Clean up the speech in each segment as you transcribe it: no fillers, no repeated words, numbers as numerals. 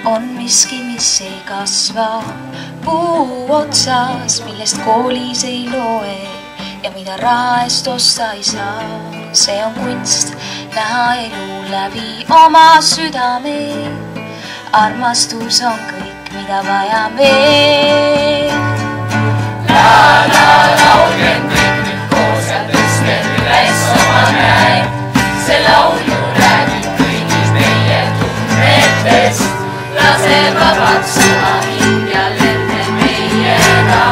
on miski, mis ei kasva puu otsas, millest koolis ei loe ja mida raha eest osta ei saa. See on kunst näha elu läbi oma südame. Armastus on kõik, mida vajame. Laulgen kõik nüüd koos ja tõstken üles oma käe. See laulu räägib kõigist meie tunnetest. Lase vabaks oma hing ja lende meiega.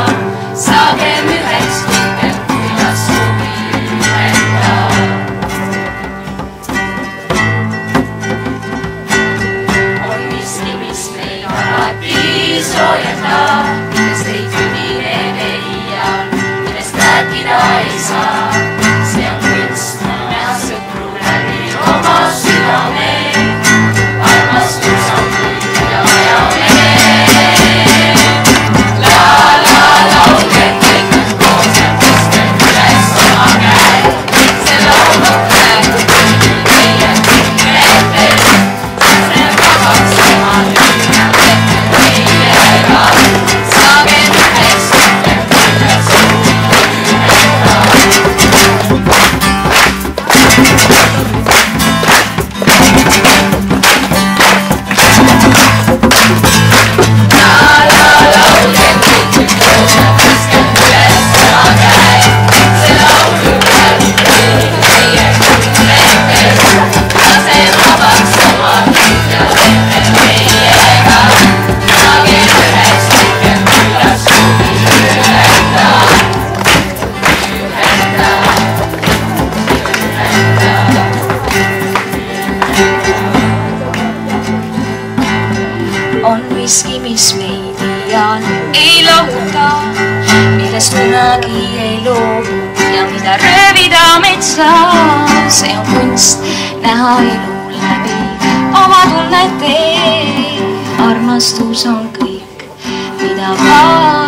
Saagem üheks tundem, kuidas suvi ühendab. On miski, mis meid alati soojendab, millest ei tüdine veial, millest rääkida ei saa. See on kunst näha sõpru läbi oma südame. Armastus on kõik, mida vajame. Laulgen kõik nüüd koos ja tõstken üles oma käe. See laulu räägib kõigil meie tunnetest. Lase vabaks oma hing ja lende meiega. Saagem üheks tundem, kuidas suvi ühendab. Laulgen kõik nüüd koos ja tõstken üles oma käe. See laulu räägib kõigil meie tunnetest. Lase vabaks oma hing ja lende meiega. Saagem üheks tundem, kuidas suvi ühendab. On miski, mis meid iial ei lohuta, millest kunagi ei loobu ja mida röövida metsas. See on kunst näha elu läbi oma tunnete. Armastus on kõik, mida vajame.